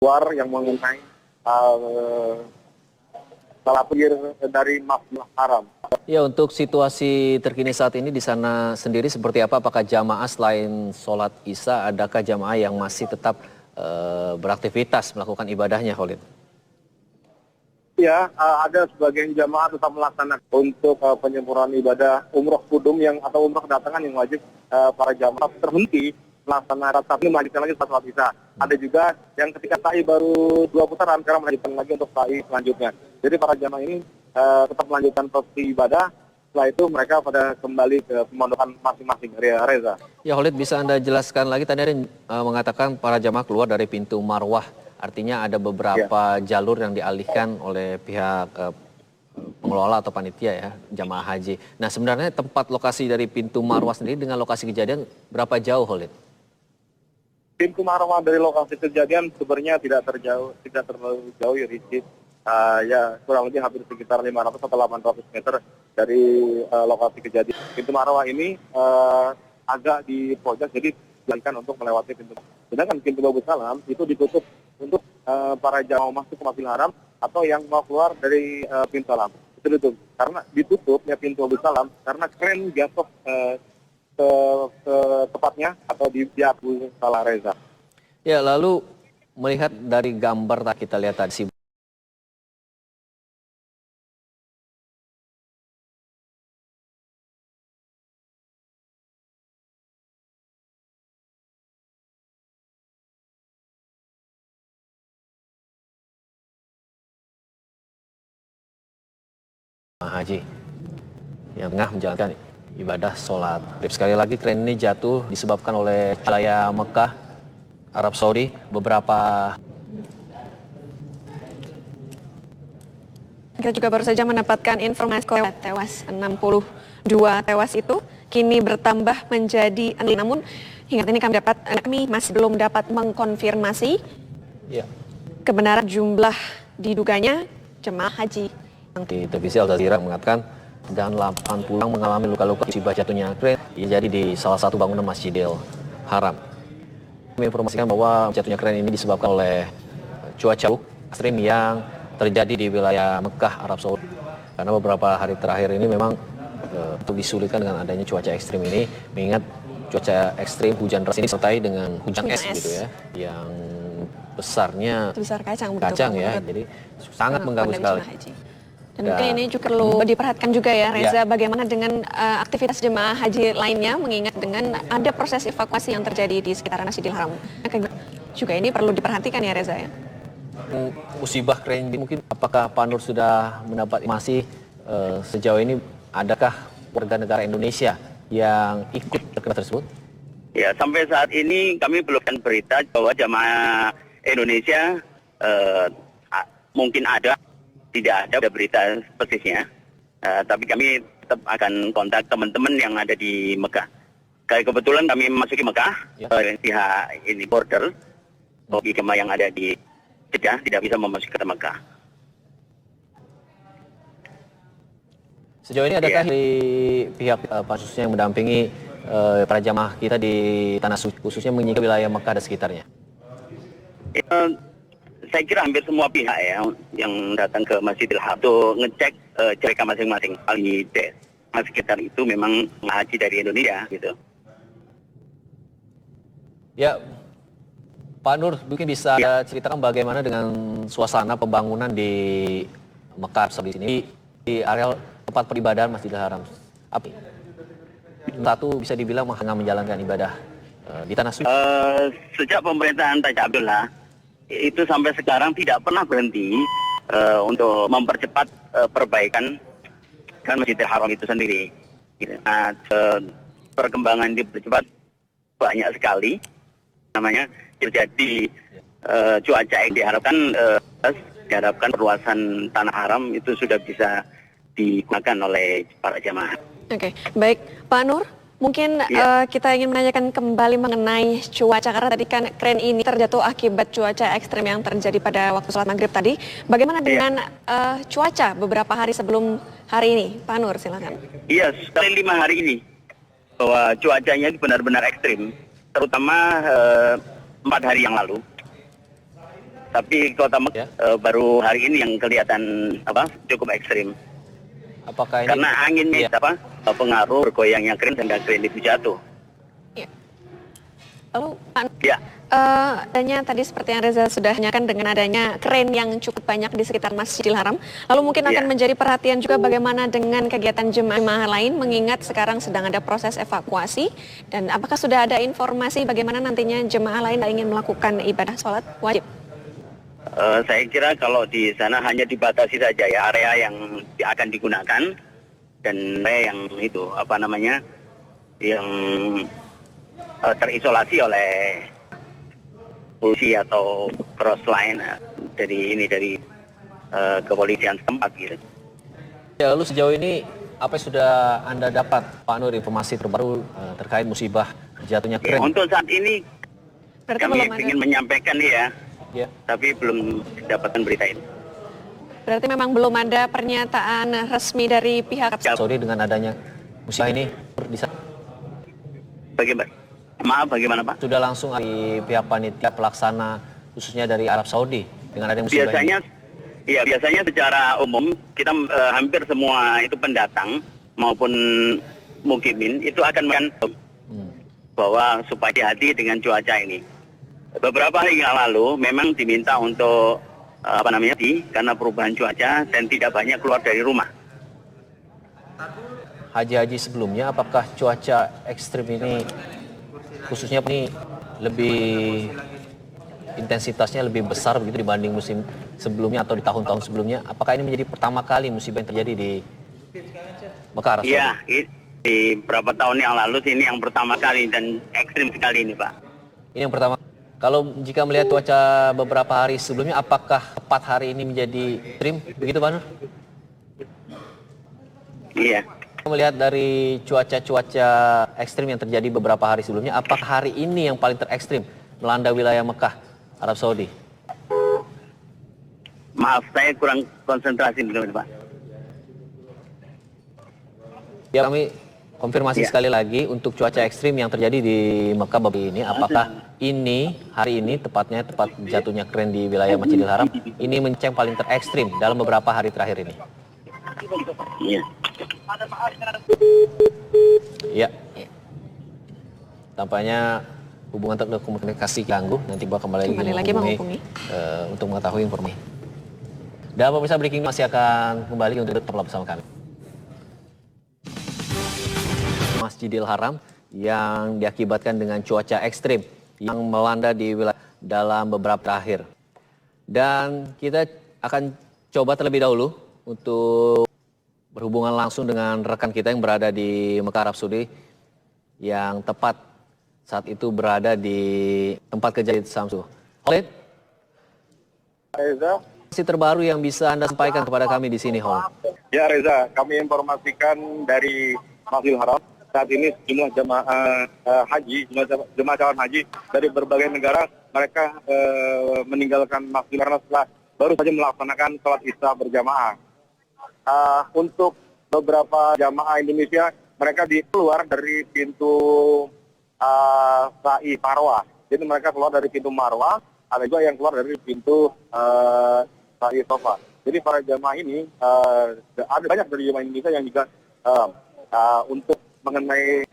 keluar yang mengenai salah pikir dari Masjidil Haram. Ya, untuk situasi terkini saat ini di sana sendiri seperti apa? Apakah jamaah selain sholat Isya, adakah jamaah yang masih tetap beraktivitas melakukan ibadahnya, Khalid? Ya, ada sebagian jamaah tetap melaksanakan untuk penyempurnaan ibadah umroh kudum atau umroh kedatangan yang wajib para jamaah terhenti melaksanakan tapi melanjutkan lagi sholat Isya. Ada juga yang ketika sa'i baru 2 putaran sekarang melanjutkan lagi untuk sa'i selanjutnya. Jadi para jamaah ini tetap melanjutkan prosesi ibadah. Setelah itu mereka pada kembali ke pemondokan masing-masing. Reza. Ya, Khalid, bisa Anda jelaskan lagi? Tadi ada mengatakan para jamaah keluar dari pintu Marwah. Artinya ada beberapa jalur yang dialihkan oleh pihak pengelola atau panitia ya, jamaah haji. Nah, sebenarnya tempat lokasi dari pintu Marwah sendiri dengan lokasi kejadian berapa jauh, Khalid? Pintu Marwah dari lokasi kejadian sebenarnya tidak terlalu jauh ya, Rizky. Ya kurang lebih hampir sekitar 500 atau 800 meter dari lokasi kejadian. Pintu Marwah ini agak di pojok, jadi dialihkan untuk melewati pintu. Sedangkan pintu Babus Salam itu ditutup untuk para jamaah masuk ke Masjidil Haram atau yang mau keluar dari pintu Salam. Itu ditutup. Karena ditutup ya pintu Babus Salam karena kren jatuh ke tepatnya atau di Abu Salah, Reza. Ya, lalu melihat dari gambar tak kita lihat tadi haji yang tengah menjalankan ibadah sholat. Sekali lagi kren ini jatuh disebabkan oleh wilayah Mekah, Arab Saudi. Kita juga baru saja mendapatkan informasi tewas 62 tewas itu kini bertambah menjadi 6. Namun hingga ini kami masih belum dapat mengkonfirmasi kebenaran jumlah diduganya jemaah haji. Di televisi Al Jazeera mengatakan dan 80 orang mengalami luka-luka akibat jatuhnya kren yang jadi di salah satu bangunan Masjidil Haram. Kami informasikan bahwa jatuhnya kren ini disebabkan oleh cuaca ekstrim yang terjadi di wilayah Mekah, Arab Saudi. Karena beberapa hari terakhir ini memang disulitkan dengan adanya cuaca ekstrim ini, mengingat cuaca ekstrim hujan deras ini disertai dengan hujan es gitu ya, yang besarnya sebesar kacang ya, jadi sangat mengganggu sekali. Dan mungkin ini juga perlu diperhatikan juga ya, Reza, bagaimana dengan aktivitas jemaah haji lainnya, mengingat dengan ada proses evakuasi yang terjadi di sekitaran Masjidil Haram. Juga ini perlu diperhatikan ya, Reza ya. Musibah keren mungkin, apakah Pak Nur sudah mendapat informasi sejauh ini adakah warga negara Indonesia yang ikut terkena tersebut? Ya, sampai saat ini kami belum berita bahwa jamaah Indonesia mungkin tidak ada berita persisnya. Tapi kami tetap akan kontak teman-teman yang ada di Mekah. Kayak kebetulan kami memasuki Mekah, pihak ini border, bagi jemaah yang ada di Jeddah tidak bisa memasuki ke Mekah. Sejauh ini adakah dari pihak pansusnya yang mendampingi para jamaah kita di tanah suci, khususnya mengingat wilayah Mekah dan sekitarnya? Saya kira hampir semua pihak ya yang datang ke Masjidil Haram untuk ngecek mereka masing-masing. Di sekitar itu memang haji dari Indonesia gitu. Ya, Pak Nur, mungkin bisa ceritakan bagaimana dengan suasana pembangunan di Mekah di sini, di area tempat peribadahan Masjidil Haram. Satu bisa dibilang tengah menjalankan ibadah di tanah suci. Sejak pemerintahan Raja Abdullah itu sampai sekarang tidak pernah berhenti untuk mempercepat perbaikan kan Masjidil Haram itu sendiri. Nah, perkembangan dipercepat banyak sekali, namanya terjadi cuaca yang diharapkan perluasan tanah haram itu sudah bisa digunakan oleh para jamaah. Oke, baik Pak Nur. Mungkin kita ingin menanyakan kembali mengenai cuaca, karena tadi kan kren ini terjatuh akibat cuaca ekstrim yang terjadi pada waktu sholat maghrib tadi. Bagaimana dengan cuaca beberapa hari sebelum hari ini? Pak Nur, silakan. Iya, sekali 5 hari ini bahwa cuacanya benar-benar ekstrim, terutama 4 hari yang lalu. Tapi Kota Mekah baru hari ini yang kelihatan cukup ekstrim. Apakah ini Karena anginnya pengaruh bergoyangnya kren sehingga kren itu jatuh. Ya. Lalu Pak, Ya. adanya tadi seperti yang Reza sudah tanyakan dengan adanya kren yang cukup banyak di sekitar Masjidil Haram. Lalu mungkin akan menjadi perhatian juga bagaimana dengan kegiatan jemaah lain mengingat sekarang sedang ada proses evakuasi. Dan apakah sudah ada informasi bagaimana nantinya jemaah lain yang ingin melakukan ibadah sholat wajib? Saya kira kalau di sana hanya dibatasi saja ya area yang akan digunakan dan area yang yang terisolasi oleh polisi atau cross line dari kepolisian setempat gitu. Ya, lalu sejauh ini apa yang sudah Anda dapat, Pak Nur, informasi terbaru terkait musibah jatuhnya Ya, kren? untuk saat ini Berarti kami belum ada. ingin menyampaikan Ya. tapi belum dapatkan berita ini. Berarti memang belum ada pernyataan resmi dari pihak Saudi dengan adanya musibah ini Bagaimana Pak? sudah langsung di pihak panitia pelaksana khususnya dari Arab Saudi dengan adanya musibah ini. Biasanya secara umum kita hampir semua itu pendatang maupun mukimin itu akan bahwa supaya hati-hati dengan cuaca ini. Beberapa hari yang lalu memang diminta untuk karena perubahan cuaca dan tidak banyak keluar dari rumah. Haji-haji sebelumnya apakah cuaca ekstrim ini khususnya ini lebih intensitasnya lebih besar begitu dibanding musim sebelumnya atau di tahun-tahun sebelumnya? Apakah ini menjadi pertama kali musibah yang terjadi di Mekah? Iya, di beberapa tahun yang lalu ini yang pertama kali dan ekstrim sekali ini Pak. Ini yang pertama. Kalau jika melihat cuaca beberapa hari sebelumnya, apakah tepat hari ini menjadi ekstrim? Begitu Pak Nur? Iya. Melihat dari cuaca-cuaca ekstrim yang terjadi beberapa hari sebelumnya, apakah hari ini yang paling terekstrim melanda wilayah Mekah, Arab Saudi? Maaf, saya kurang konsentrasi dulu Pak. Ya, kami konfirmasi sekali lagi untuk cuaca ekstrim yang terjadi di Mekah babi ini, apakah ini hari ini tepat jatuhnya kren di wilayah Masjidil Haram ini yang paling terekstrim dalam beberapa hari terakhir ini? Iya. Ya. Tampaknya hubungan telekomunikasi ganggu. Nanti gua kembali lagi menghubungi untuk mengetahui informasi. Dan pemirsa, Breaking masih akan kembali untuk tetap bersama kami. Masjidil Haram yang diakibatkan dengan cuaca ekstrim yang melanda di wilayah dalam beberapa terakhir. Dan kita akan coba terlebih dahulu untuk berhubungan langsung dengan rekan kita yang berada di Mekah, Arab Saudi, yang tepat saat itu berada di tempat kejadian Samsu. Khalid, Reza. informasi terbaru yang bisa Anda sampaikan kepada kami di sini, Hol. Ya Reza, kami informasikan dari Masjidil Haram. Saat ini sejumlah jemaah calon haji dari berbagai negara, mereka meninggalkan Masjidil Haram setelah baru saja melaksanakan sholat Isya berjamaah. Untuk beberapa jamaah Indonesia, mereka keluar dari pintu Sa'i Marwah. Jadi mereka keluar dari pintu Marwah, ada juga yang keluar dari pintu Sa'i Sofa. Jadi para jamaah ini, ada banyak dari jamaah Indonesia yang juga untuk mengenai